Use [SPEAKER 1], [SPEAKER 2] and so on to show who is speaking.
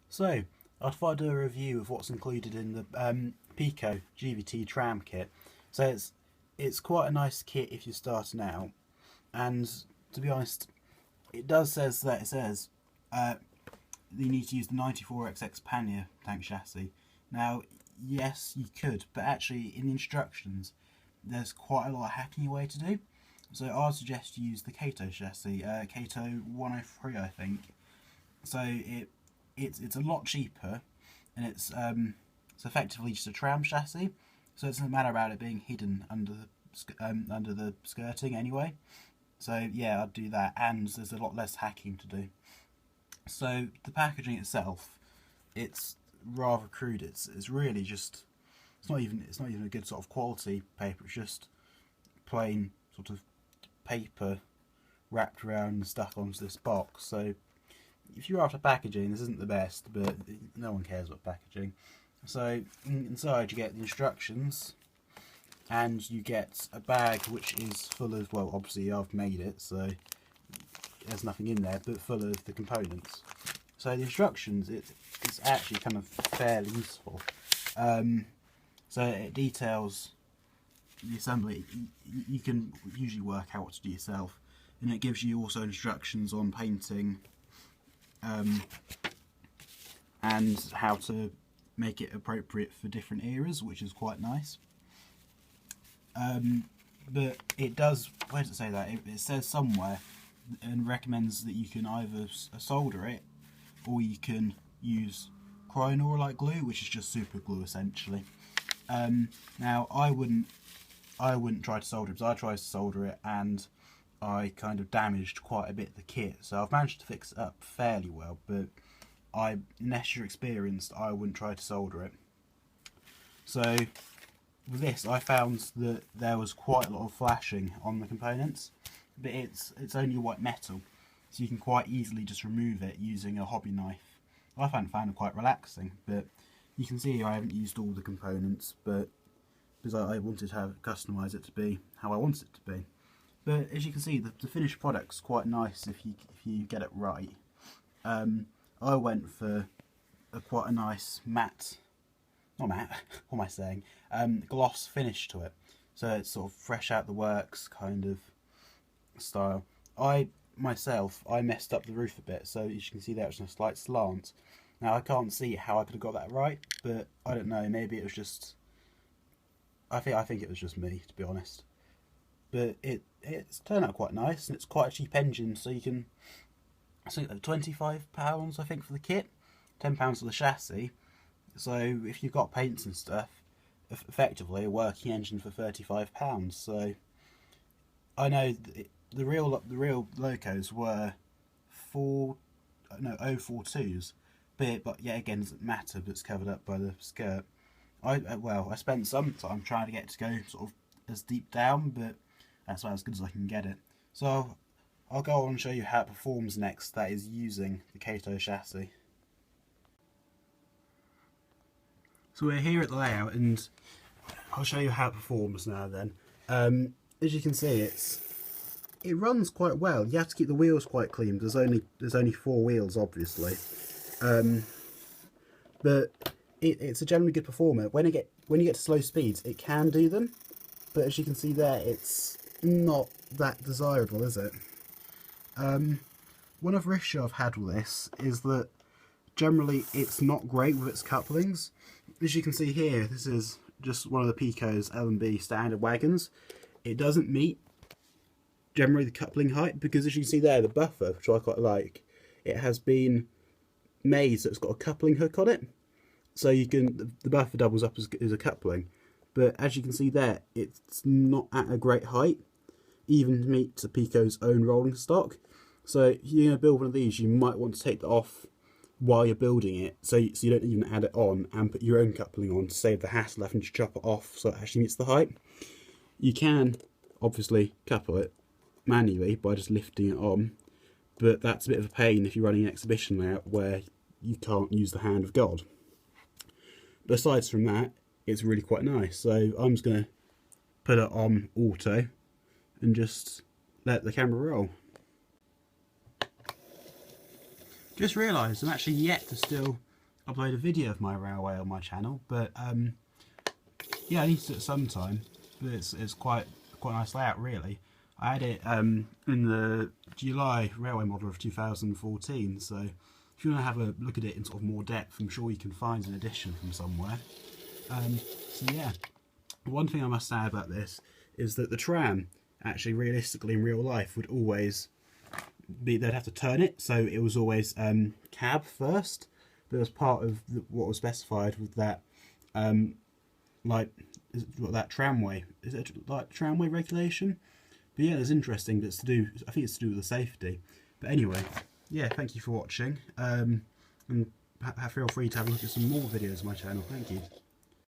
[SPEAKER 1] So, I thought I'd do a review of what's included in the Pico GVT tram kit. So it's quite a nice kit if you're starting out, and to be honest, it says you need to use the 94XX pannier tank chassis. Now, yes, you could, but actually in the instructions, there's quite a lot of hacking away to do. So I'd suggest you use the Kato chassis, Kato 103, I think. So it's a lot cheaper, and it's effectively just a tram chassis. So it doesn't matter about it being hidden under the skirting anyway. So yeah, I'd do that, and there's a lot less hacking to do. So the packaging itself, it's rather crude. It's really just it's not even a good sort of quality paper. It's just plain sort of paper wrapped around and stuck onto this box. So if you're after packaging, this isn't the best, but no one cares about packaging. So inside you get the instructions, and you get a bag which is full of, well, obviously I've made it, so there's nothing in there, but full of the components. So the instructions, it's actually kind of fairly useful. So it details the assembly. You can usually work out what to do yourself, and it gives you also instructions on painting, and how to make it appropriate for different eras, which is quite nice. But it does, where does it say that? It says somewhere and recommends that you can either solder it, or you can use Cryonor like glue, which is just super glue essentially. Now I wouldn't try to solder it, because I tried to solder it and I kind of damaged quite a bit of the kit. So I've managed to fix it up fairly well, but unless you're experienced, I wouldn't try to solder it. So with this, I found that there was quite a lot of flashing on the components, but it's only white metal, so you can quite easily just remove it using a hobby knife. I found it quite relaxing, but you can see here I haven't used all the components, but because I wanted to customise it to be how I want it to be. But as you can see, the finished product's quite nice if you get it right. I went for quite a nice matte, not matte, what am I saying? Gloss finish to it. So it's sort of fresh out the works kind of style. I messed up the roof a bit, so as you can see there, it's a slight slant. Now I can't see how I could have got that right, but I don't know. Maybe it was just. I think it was just me, to be honest. But it's turned out quite nice, and it's quite a cheap engine, so you can. I think £25 I think for the kit, £10 for the chassis. So if you've got paints and stuff, effectively a working engine for £35. So I know the real locos were 042s, but yet again, it doesn't matter, but it's covered up by the skirt. I spent some time trying to get it to go sort of as deep down, but that's about as good as I can get it. So I'll go on and show you how it performs next, that is using the Kato chassis. So we're here at the layout, and I'll show you how it performs now then. As you can see, it runs quite well. You have to keep the wheels quite clean, because there's only 4 wheels obviously. But it's a generally good performer. When you get to slow speeds, it can do them, but as you can see there, it's not that desirable, is it? One other issue I've had with this is that generally it's not great with its couplings. As you can see here, this is just one of the Pico's L&B standard wagons. It doesn't meet generally the coupling height, because as you can see there, the buffer, which I quite like, it has been made so it's got a coupling hook on it. So you can, the buffer doubles up as a coupling, but as you can see there, it's not at a great height, even to meet the Pico's own rolling stock. So if you're going to build one of these, you might want to take that off while you're building it, so you don't even add it on and put your own coupling on to save the hassle of having to chop it off so it actually meets the height. You can obviously couple it manually by just lifting it on, but that's a bit of a pain if you're running an exhibition layout where you can't use the hand of God. But aside from that, it's really quite nice. So I'm just going to put it on auto and just let the camera roll. Just realised I'm actually yet to still upload a video of my railway on my channel, but yeah, I need to do it sometime. But it's quite a nice layout, really. I had it in the July railway model of 2014, so if you want to have a look at it in sort of more depth, I'm sure you can find an edition from somewhere. So yeah, one thing I must say about this is that the tram, actually realistically in real life, would always be, they'd have to turn it, so it was always cab first. But as part of what was specified with that, like that tramway, is it like tramway regulation? But yeah, there's interesting bits to do. I think it's to do with the safety. But anyway, yeah, thank you for watching, and feel free to have a look at some more videos on my channel. Thank you.